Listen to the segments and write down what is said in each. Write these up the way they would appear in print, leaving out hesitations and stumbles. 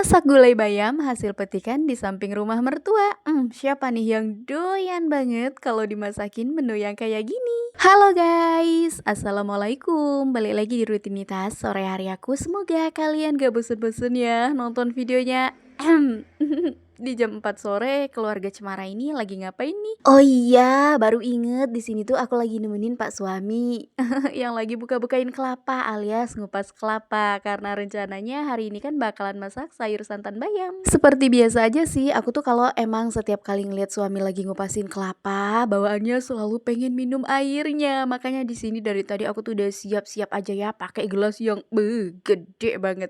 Masak gulai bayam hasil petikan di samping rumah mertua. Siapa nih yang doyan banget kalau dimasakin menu yang kayak gini? Halo guys, assalamualaikum. Balik lagi di rutinitas sore hari aku. Semoga kalian gak bosen-bosen ya nonton videonya. Di jam 4 sore keluarga Cemara ini lagi ngapain nih? Oh iya, baru inget di sini tuh aku lagi nemenin Pak suami yang lagi buka-bukain kelapa alias ngupas kelapa karena rencananya hari ini kan bakalan masak sayur santan bayam. Seperti biasa aja sih, aku tuh kalau emang setiap kali ngeliat suami lagi ngupasin kelapa, bawaannya selalu pengen minum airnya. Makanya di sini dari tadi aku tuh udah siap-siap aja ya pakai gelas yang gede banget.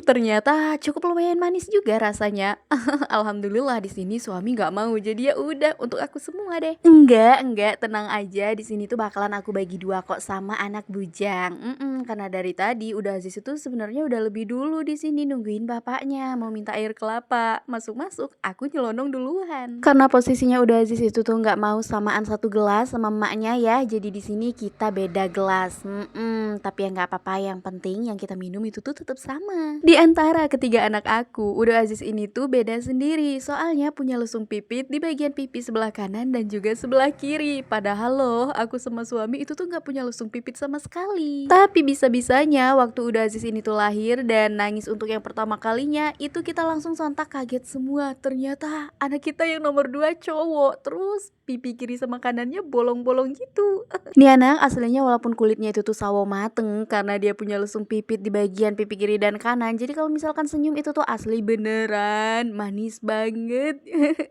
Ternyata cukup lumayan manis juga rasanya. Alhamdulillah di sini suami nggak mau, jadi ya udah untuk aku semua deh. Enggak, tenang aja. Di sini tuh bakalan aku bagi dua kok sama anak bujang. Karena dari tadi udah Aziz itu sebenarnya udah lebih dulu di sini nungguin bapaknya mau minta air kelapa. Masuk, aku nyelonong duluan. Karena posisinya udah Aziz itu tuh nggak mau samaan satu gelas sama emaknya ya. Jadi di sini kita beda gelas. Tapi ya nggak apa-apa. Yang penting yang kita minum itu tuh tetap sama. Di antara ketiga anak aku, udah Aziz ini tuh beda sendiri. Soalnya punya lesung pipit di bagian pipi sebelah kanan dan juga sebelah kiri. Padahal loh, aku sama suami itu tuh nggak punya lesung pipit sama sekali. Tapi bisa-bisanya waktu udah Aziz ini tuh lahir dan nangis untuk yang pertama kalinya, itu kita langsung sontak kaget semua. Ternyata anak kita yang nomor 2 cowok. Terus pipi kiri sama kanannya bolong-bolong gitu. Nih anak aslinya walaupun kulitnya itu tuh sawo mateng karena dia punya lesung pipit di bagian pipi kiri dan kanan. Jadi kalau misalkan senyum itu tuh asli beneran manis banget.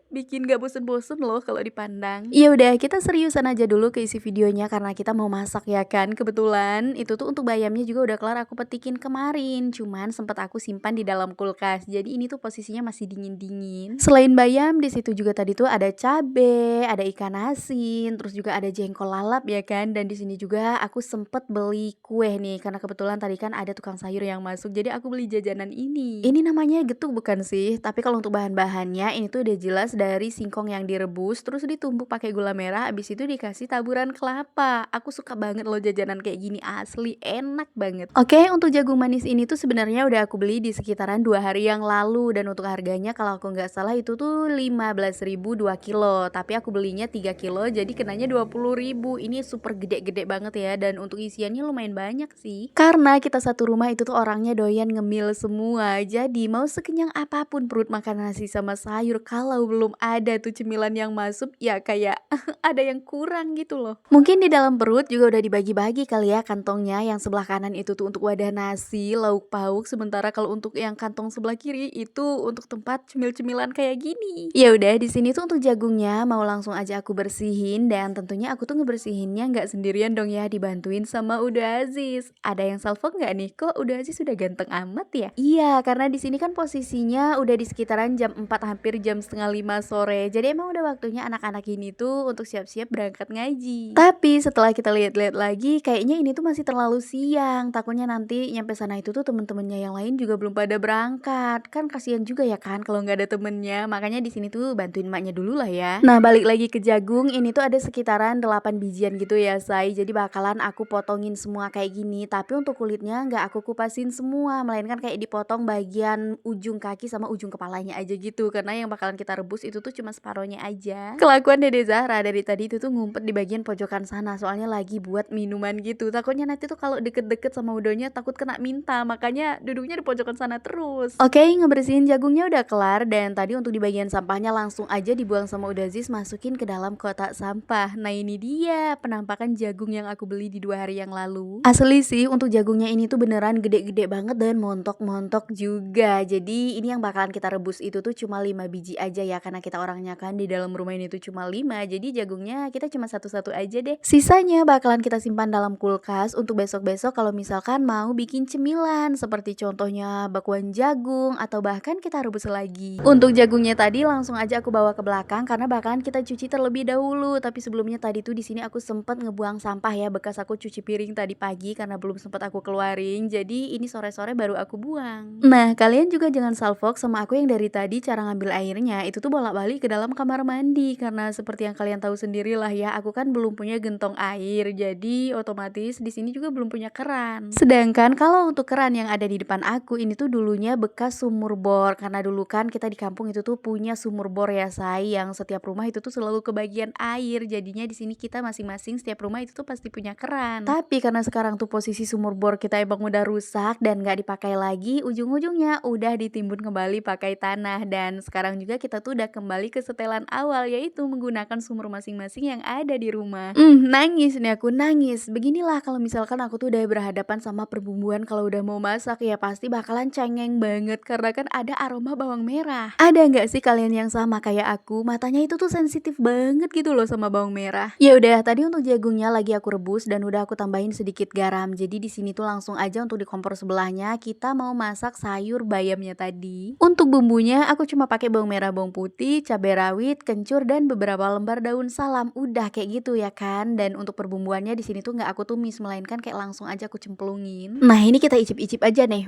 Bikin gak bosen-bosen loh kalau dipandang. Ya udah kita seriusan aja dulu ke isi videonya karena kita mau masak ya kan. Kebetulan itu tuh untuk bayamnya juga udah kelar aku petikin kemarin. Cuman sempet aku simpan di dalam kulkas. Jadi ini tuh posisinya masih dingin-dingin. Selain bayam di situ juga tadi tuh ada cabe, ada ikan asin, terus juga ada jengkol lalap ya kan. Dan di sini juga aku sempet beli kue nih karena kebetulan tadi kan ada tukang sayur yang masuk. Jadi aku beli jajanan ini. Ini namanya getuk bukan sih? Tapi kalau untuk bahan-bahannya ini tuh udah jelas dari singkong yang direbus terus ditumbuk pakai gula merah, abis itu dikasih taburan kelapa. Aku suka banget loh jajanan kayak gini, asli enak banget. Oke, untuk jagung manis ini tuh sebenarnya udah aku beli di sekitaran 2 hari yang lalu dan untuk harganya kalau aku nggak salah itu tuh 15.000 2 kilo. Tapi aku belinya 3 kilo jadi kenanya 20.000. Ini super gede-gede banget ya dan untuk isiannya lumayan banyak sih. Karena kita satu rumah itu tuh orangnya doyan ngemil semua. Jadi mau sekenyang apapun perut makan nasi sama sayur kalau belum ada tuh cemilan yang masuk ya kayak ada yang kurang gitu loh. Mungkin di dalam perut juga udah dibagi-bagi kali ya kantongnya. Yang sebelah kanan itu tuh untuk wadah nasi, lauk pauk, sementara kalau untuk yang kantong sebelah kiri itu untuk tempat cemil-cemilan kayak gini. Ya udah di sini tuh untuk jagungnya mau langsung aja aku bersihin dan tentunya aku tuh ngebersihinnya nggak sendirian dong ya, dibantuin sama Uda Aziz. Ada yang salfok nggak nih? Kok Uda Aziz sudah ganteng amat ya? Iya, karena di sini kan posisinya udah di sekitaran jam 4 hampir jam setengah 5 sore. Jadi emang udah waktunya anak-anak ini tuh untuk siap-siap berangkat ngaji. Tapi setelah kita lihat-lihat lagi, kayaknya ini tuh masih terlalu siang. Takutnya nanti nyampe sana itu tuh temen-temennya yang lain juga belum pada berangkat. Kan kasihan juga ya kan kalau nggak ada temennya. Makanya di sini tuh bantuin emaknya dulu lah ya. Nah, balik lagi ke jagung, ini tuh ada sekitaran 8 bijian gitu ya, say. Jadi bakalan aku potongin semua kayak gini. Tapi untuk kulitnya nggak aku kupasin semua, melainkan kayak dipotong bagian ujung kaki sama ujung kepalanya aja gitu. Karena yang bakalan kita rebus itu tuh cuma separohnya aja. Kelakuan Dede Zahra dari tadi itu tuh ngumpet di bagian pojokan sana, soalnya lagi buat minuman gitu. Takutnya nanti tuh kalau deket-deket sama udonya takut kena minta, makanya duduknya di pojokan sana terus. Oke, ngebersihin jagungnya udah kelar dan tadi untuk di bagian sampahnya langsung aja dibuang sama Uda Aziz, masukin ke dalam kotak sampah. Nah ini dia penampakan jagung yang aku beli di 2 hari yang lalu. Asli sih untuk jagungnya ini tuh beneran gede-gede banget dan montok-montok juga. Jadi ini yang bakalan kita rebus itu tuh cuma 5 biji aja ya, karena kita orangnya kan di dalam rumah ini tuh cuma 5. Jadi jagungnya kita cuma satu-satu aja deh. Sisanya bakalan kita simpan dalam kulkas untuk besok-besok kalau misalkan mau bikin cemilan seperti contohnya bakwan jagung atau bahkan kita rebus lagi. Untuk jagungnya tadi langsung aja aku bawa ke belakang karena bakalan kita cuci terlebih dahulu. Tapi sebelumnya tadi tuh di sini aku sempet ngebuang sampah ya, bekas aku cuci piring tadi pagi karena belum sempet aku keluarin. Jadi ini sore-sore baru aku buang. Nah, kalian juga jangan salfok sama aku yang dari tadi cara ngambil airnya itu tuh bolak-balik ke dalam kamar mandi karena seperti yang kalian tahu sendirilah ya, aku kan belum punya gentong air. Jadi otomatis di sini juga belum punya keran. Sedangkan kalau untuk keran yang ada di depan aku ini tuh dulunya bekas sumur bor karena dulu kan kita di kampung itu tuh punya sumur bor ya say, yang setiap rumah itu tuh selalu kebagian air. Jadinya di sini kita masing-masing setiap rumah itu tuh pasti punya keran. Tapi karena sekarang tuh posisi sumur bor kita emang udah rusak dan nggak dipakai lagi, ujung-ujungnya udah ditimbun kembali pakai tanah. Dan sekarang juga kita tuh udah kembali ke setelan awal, yaitu menggunakan sumur masing-masing yang ada di rumah. Nangis nih aku, nangis. Beginilah kalau misalkan aku tuh udah berhadapan sama perbumbuan kalau udah mau masak ya pasti bakalan cengeng banget karena kan ada aroma bawang merah. Ada nggak sih kalian yang sama kayak aku, matanya itu tuh sensitif banget gitu loh sama bawang merah? Ya udah, tadi untuk jagungnya lagi aku rebus dan udah aku tambahin sedikit garam. Jadi di sini tuh langsung aja untuk di kompor sebelahnya kita mau masak sayur bayamnya tadi. Untuk bumbunya aku cuma pakai bawang merah, bawang putih, cabai rawit, kencur dan beberapa lembar daun salam. Udah kayak gitu ya kan. Dan untuk perbumbuannya di sini tuh nggak aku tumis melainkan kayak langsung aja aku cemplungin. Nah, ini kita icip-icip aja nih.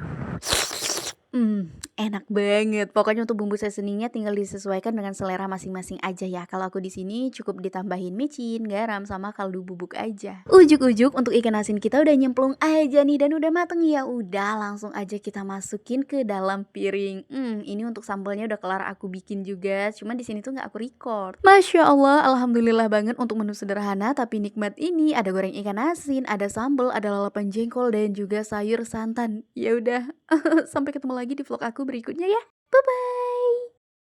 Enak banget. Pokoknya untuk bumbu seasoningnya tinggal disesuaikan dengan selera masing-masing aja ya. Kalau aku di sini cukup ditambahin micin, garam sama kaldu bubuk aja. Ujuk-ujuk untuk ikan asin kita udah nyemplung aja nih dan udah mateng ya. Udah langsung aja kita masukin ke dalam piring. Ini untuk sambalnya udah kelar aku bikin juga. Cuman di sini tuh nggak aku record. Masya Allah, alhamdulillah banget untuk menu sederhana tapi nikmat ini. Ada goreng ikan asin, ada sambal, ada lalapan jengkol dan juga sayur santan. Ya udah, sampai ketemu lagi di vlog aku berikutnya ya. Bye bye.